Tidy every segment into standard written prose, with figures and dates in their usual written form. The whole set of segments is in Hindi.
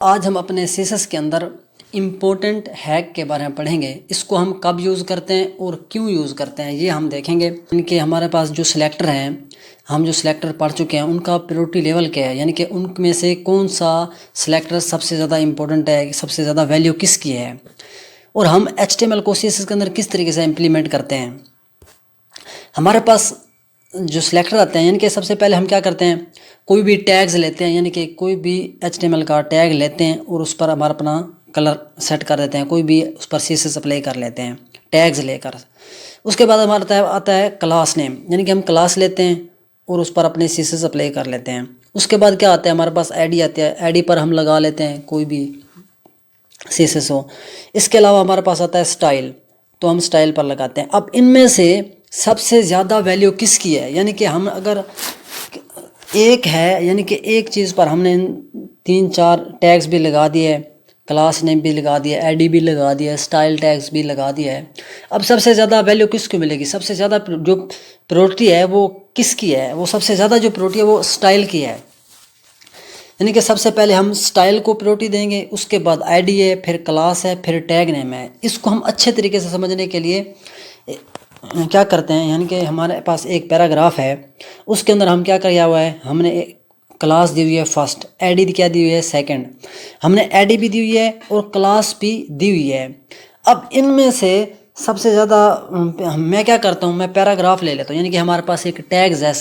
आज हम अपने सीएसएस के अंदर इम्पोर्टेंट हैक के बारे में पढ़ेंगे। इसको हम कब यूज़ करते हैं और क्यों यूज़ करते हैं ये हम देखेंगे। इनके हमारे पास जो सिलेक्टर हैं, हम जो सिलेक्टर पढ़ चुके हैं उनका प्रायोरिटी लेवल क्या है, यानी कि उनमें से कौन सा सिलेक्टर सबसे ज़्यादा इम्पोर्टेंट है, सबसे ज़्यादा वैल्यू किसकी है, और हम HTML को सीएसएस के अंदर किस तरीके से इम्प्लीमेंट करते हैं। हमारे पास जो सिलेक्टर आते हैं, यानी कि सबसे पहले हम क्या करते हैं, कोई भी टैग्स लेते हैं, यानी कि कोई भी HTML का टैग लेते हैं और उस पर हमारा अपना कलर सेट कर देते हैं, कोई भी उस पर CSS अप्लाई कर लेते हैं टैग्स लेकर। उसके बाद हमारा आता है क्लास नेम, यानी कि हम क्लास लेते हैं और उस पर अपने CSS अप्लाई कर लेते हैं। उसके बाद क्या आता है, हमारे पास ID आती है, ID पर हम लगा लेते हैं कोई भी CSS हो। इसके अलावा हमारे पास आता है स्टाइल, तो हम स्टाइल पर लगाते हैं। अब इनमें से सबसे ज़्यादा वैल्यू किसकी है, यानी कि हम अगर एक है, यानी कि एक चीज़ पर हमने 3-4 टैग्स भी लगा दिए, क्लास नेम भी लगा दिया, ID भी लगा दिया, स्टाइल टैग्स भी लगा दिया है। अब सबसे ज़्यादा वैल्यू किसको मिलेगी, सबसे ज़्यादा जो प्रायोरिटी है वो किसकी है, वो सबसे ज़्यादा जो प्रायोरिटी है वो स्टाइल की है। यानी कि सबसे पहले हम स्टाइल को प्रायोरिटी देंगे, उसके बाद ID है, फिर क्लास है, फिर टैग नेम है। इसको हम अच्छे तरीके से समझने के लिए क्या करते हैं, यानी कि हमारे पास एक पैराग्राफ है, उसके अंदर हम क्या किया हुआ है, हमने क्लास दी हुई है फर्स्ट, ID क्या दी हुई है सेकंड, हमने ID भी दी हुई है और क्लास भी दी हुई है। अब इनमें से सबसे ज़्यादा मैं क्या करता हूँ, मैं पैराग्राफ ले लेता हूँ, यानी कि हमारे पास एक टैग्स है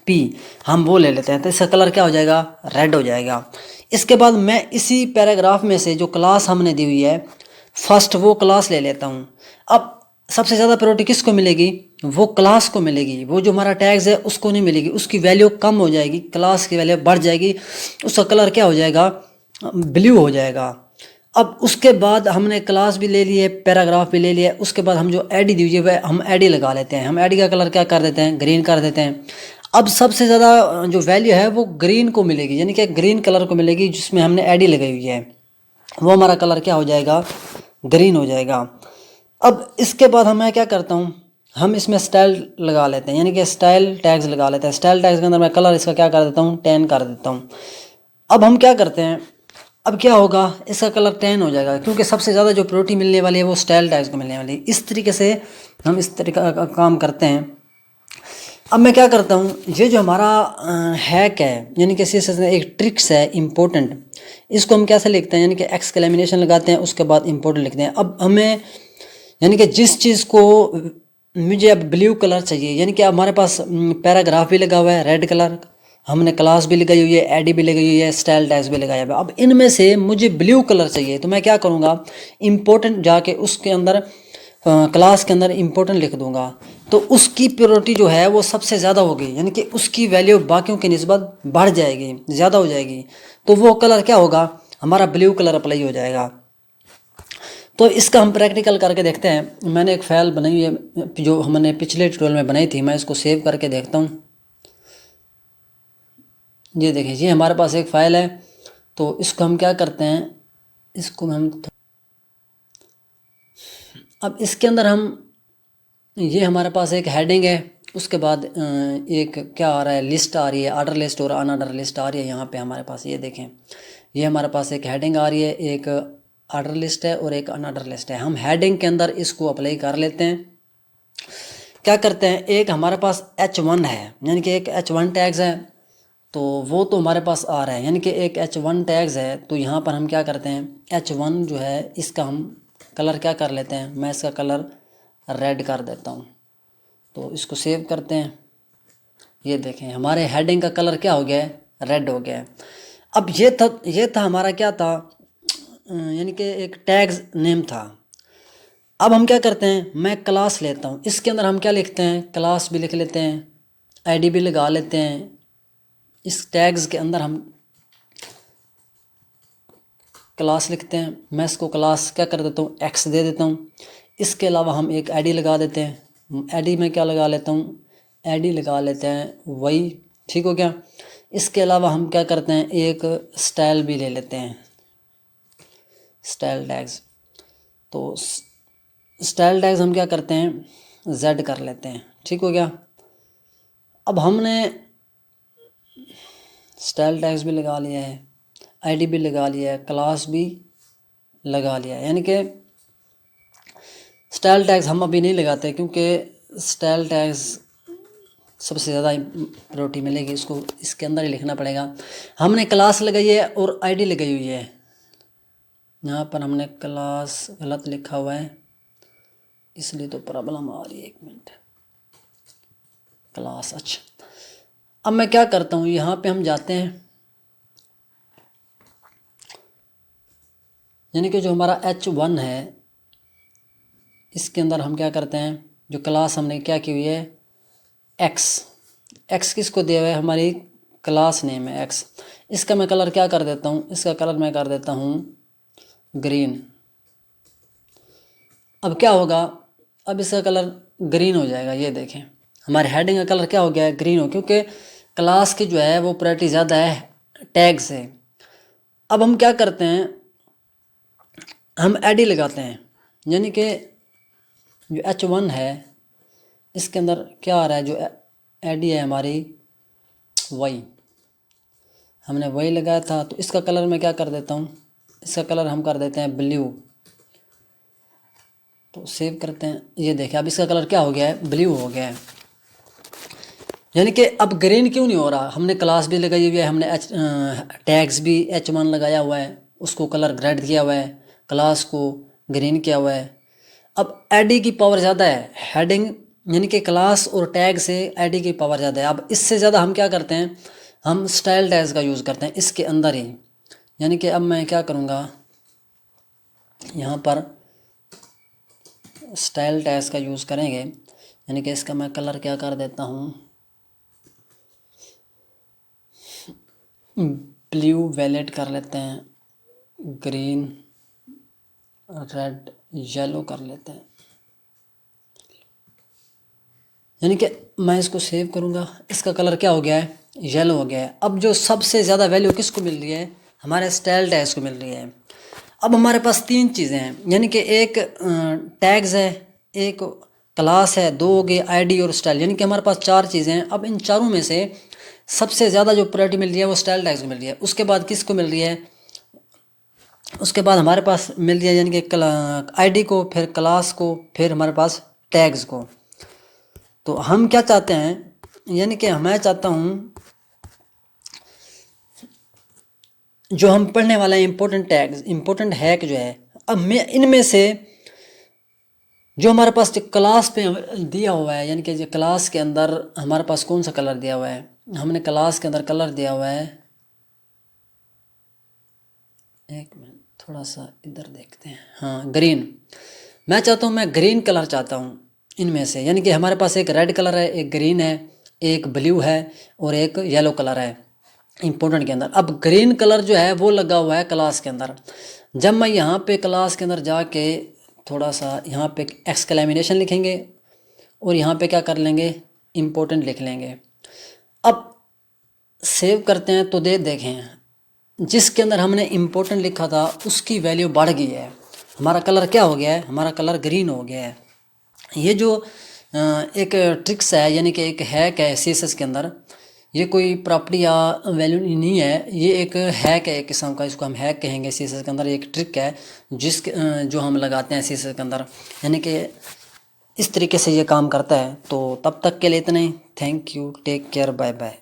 P, हम वो ले लेते हैं, तो इसका कलर क्या हो जाएगा, रेड हो जाएगा। इसके बाद मैं इसी पैराग्राफ में से जो क्लास हमने दी हुई है फर्स्ट, वो क्लास ले लेता हूँ। अब सबसे ज़्यादा प्रायोरिटी किसको मिलेगी, वो क्लास को मिलेगी, वो जो हमारा टैग्स है उसको नहीं मिलेगी, उसकी वैल्यू कम हो जाएगी, क्लास की वैल्यू बढ़ जाएगी, उसका कलर क्या हो जाएगा, ब्लू हो जाएगा। अब उसके बाद हमने क्लास भी ले लिए, पैराग्राफ भी ले लिया, उसके बाद हम जो ID दीजिए वह हम ID लगा लेते हैं, हम ID का कलर क्या कर देते हैं, ग्रीन कर देते हैं। अब सबसे ज़्यादा जो वैल्यू है वो ग्रीन को मिलेगी, यानी कि ग्रीन कलर को मिलेगी, जिसमें हमने ID लगाई हुई है, वो हमारा कलर क्या हो जाएगा, ग्रीन हो जाएगा। अब इसके बाद मैं क्या करता हूँ, हम इसमें स्टाइल लगा लेते हैं, यानी कि स्टाइल टैग्स लगा लेते हैं। स्टाइल टैग्स के अंदर मैं कलर इसका क्या कर देता हूँ, 10 कर देता हूँ। अब हम क्या करते हैं, अब क्या होगा, इसका कलर 10 हो जाएगा, क्योंकि सबसे ज़्यादा जो प्रायोरिटी मिलने वाली है वो स्टाइल टैग्स को मिलने वाली है। इस तरीके से हम इस तरीका का काम करते हैं। अब मैं क्या करता हूँ, ये जो हमारा हैक है, यानी कि CSS में एक ट्रिक्स है इम्पोर्टेंट, इसको हम कैसे लिखते हैं, यानी कि एक्सक्लेमेनेशन लगाते हैं, उसके बाद इम्पोर्टेंट लिखते हैं। अब हमें, यानी कि जिस चीज़ को मुझे अब ब्लू कलर चाहिए, यानी कि हमारे पास पैराग्राफ भी लगा हुआ है रेड कलर, हमने क्लास भी लगाई हुई है, ID भी लगाई हुई है, स्टाइल टैग्स भी लगाया हुआ है। अब इनमें से मुझे ब्लू कलर चाहिए, तो मैं क्या करूँगा, इम्पोर्टेंट जाके उसके अंदर क्लास के अंदर इम्पोर्टेंट लिख दूंगा, तो उसकी प्रायोरिटी जो है वो सबसे ज़्यादा होगी, यानी कि उसकी वैल्यू बाकियों की निस्बत बढ़ जाएगी, ज़्यादा हो जाएगी, तो वो कलर क्या होगा, हमारा ब्लू कलर अप्लाई हो जाएगा। तो इसका हम प्रैक्टिकल करके देखते हैं। मैंने एक फाइल बनाई हुई है जो हमने पिछले ट्यूटोरियल में बनाई थी, मैं इसको सेव करके देखता हूँ। ये देखिए, ये हमारे पास एक फ़ाइल है, तो इसको हम क्या करते हैं, इसको हम अब इसके अंदर हम, ये हमारे पास एक हेडिंग है, उसके बाद एक क्या आ रहा है, लिस्ट आ रही है, ऑर्डर लिस्ट और अनऑर्डर लिस्ट आ रही है। यहाँ पे हमारे पास ये देखें, ये हमारे पास एक हेडिंग आ रही है, एक ऑर्डर लिस्ट है और एक अनऑर्डर लिस्ट है। हम हेडिंग के अंदर इसको अप्लाई कर लेते हैं। क्या करते हैं, एक हमारे पास H1 है, यानी कि एक H1 टैग्स है, तो वो तो हमारे पास आ रहा है, यानी कि एक H1 टैग्स है। तो यहाँ पर हम क्या करते हैं, H1 जो है इसका हम कलर क्या कर लेते हैं, मैं इसका कलर रेड कर देता हूँ। तो इसको सेव करते हैं। ये देखें, हमारे हेडिंग का कलर क्या हो गया है, रेड हो गया है। अब ये था हमारा क्या था, यानी कि एक टैग्स नेम था। अब हम क्या करते हैं, मैं क्लास लेता हूँ, इसके अंदर हम क्या लिखते हैं, क्लास भी लिख लेते हैं, ID भी लगा लेते हैं। इस टैग्स के अंदर हम क्लास लिखते हैं, मैं इसको क्लास क्या कर देता हूँ, X दे देता हूँ। इसके अलावा हम एक ID लगा देते हैं, ID में क्या लगा लेता हूँ, ID लगा लेते हैं वही, ठीक हो गया। इसके अलावा हम क्या करते हैं, एक स्टाइल भी ले लेते हैं, स्टाइल टैग्स। तो स्टाइल टैग्स हम क्या करते हैं, Z कर लेते हैं, ठीक हो गया। अब हमने स्टाइल टैग्स भी लगा लिया है, आईडी भी लगा लिया है, क्लास भी लगा लिया है। यानी कि स्टाइल टैग्स हम अभी नहीं लगाते क्योंकि स्टाइल टैग्स सबसे ज़्यादा प्रायोरिटी मिलेगी, इसको इसके अंदर ही लिखना पड़ेगा। हमने क्लास लगाई है और आईडी लगाई हुई है। यहाँ पर हमने क्लास गलत लिखा हुआ है इसलिए तो प्रॉब्लम आ रही है। 1 मिनट, क्लास, अच्छा। अब मैं क्या करता हूँ, यहाँ पे हम जाते हैं, यानी कि जो हमारा H1 है इसके अंदर हम क्या करते हैं, जो क्लास हमने क्या की हुई है एक्स किसको दिया हुआ है, हमारी क्लास नेम है एक्स। इसका मैं कलर क्या कर देता हूँ, इसका कलर मैं कर देता हूँ ग्रीन। अब क्या होगा, अब इसका कलर ग्रीन हो जाएगा। ये देखें हमारे हेडिंग का कलर क्या हो गया है, ग्रीन हो, क्योंकि क्लास की जो है वो प्रायोरिटी ज़्यादा है टैग से। अब हम क्या करते हैं, हम आईडी लगाते हैं, यानी कि जो H1 है इसके अंदर क्या आ रहा है, जो आईडी है हमारी वही हमने वही लगाया था। तो इसका कलर मैं क्या कर देता हूँ, इसका कलर हम कर देते हैं ब्लू। तो सेव करते हैं, ये देखें अब इसका कलर क्या हो गया है, ब्लू हो गया है। यानी कि अब ग्रीन क्यों नहीं हो रहा, हमने क्लास भी लगाई हुई है, हमने टैग्स भी H1 लगाया हुआ है, उसको कलर रेड किया हुआ है, क्लास को ग्रीन किया हुआ है। अब आईडी की पावर ज़्यादा है, हेडिंग यानी कि क्लास और टैग से आईडी की पावर ज़्यादा है। अब इससे ज़्यादा हम क्या करते हैं, हम स्टाइल टैग्स का यूज़ करते हैं इसके अंदर ही। यानी कि अब मैं क्या करूँगा, यहाँ पर स्टाइल टैग्स का यूज़ करेंगे, यानी कि इसका मैं कलर क्या कर देता हूँ, ब्लू वैलेट कर लेते हैं, ग्रीन, रेड, येलो कर लेते हैं। यानी कि मैं इसको सेव करूँगा, इसका कलर क्या हो गया है, येलो हो गया है। अब जो सबसे ज़्यादा वैल्यू किसको मिल रही है, हमारे स्टाइल टैग्स को मिल रही है। अब हमारे पास 3 चीज़ें हैं, यानी कि एक टैग्स है, एक क्लास है, 2 हो गए आईडी और स्टाइल, यानी कि हमारे पास 4 चीज़ें हैं। अब इन चारों में से सबसे ज़्यादा जो प्रायोरिटी मिल रही है वो स्टाइल टैग्स को मिल रही है। उसके बाद किसको मिल रही है, उसके बाद हमारे पास मिल रही है यानी कि आईडी को, फिर क्लास को, फिर हमारे पास टैग्स को। तो हम क्या चाहते हैं, यानी कि मैं चाहता हूँ जो हम पढ़ने वाला है इम्पोर्टेंट टैग्स, इम्पोर्टेंट हैक जो है, अब मैं इनमें से जो हमारे पास जो क्लास पे दिया हुआ है, यानी कि जो क्लास के अंदर हमारे पास कौन सा कलर दिया हुआ है, हमने क्लास के अंदर कलर दिया हुआ है, 1 मिनट थोड़ा सा इधर देखते हैं, हाँ ग्रीन। मैं चाहता हूँ, मैं ग्रीन कलर चाहता हूँ इनमें से, यानी कि हमारे पास एक रेड कलर है, एक ग्रीन है, एक ब्लू है और एक येलो कलर है इम्पोर्टेंट के अंदर। अब ग्रीन कलर जो है वो लगा हुआ है क्लास के अंदर। जब मैं यहाँ पे क्लास के अंदर जाके थोड़ा सा यहाँ पे एक्सक्लेमेशन लिखेंगे और यहाँ पे क्या कर लेंगे, इम्पोर्टेंट लिख लेंगे। अब सेव करते हैं तो देखें जिसके अंदर हमने इम्पोर्टेंट लिखा था उसकी वैल्यू बढ़ गई है, हमारा कलर क्या हो गया है, हमारा कलर ग्रीन हो गया है। ये जो एक ट्रिक्स है, यानी कि एक हैक है CSS के अंदर, ये कोई प्रॉपर्टी या वैल्यू नहीं है, ये एक हैक है एक किस्म का, इसको हम हैक कहेंगे। CSS के अंदर एक ट्रिक है जो हम लगाते हैं CSS के अंदर, यानी कि इस तरीके से ये काम करता है। तो तब तक के लिए इतना ही, thank you, take care, bye bye.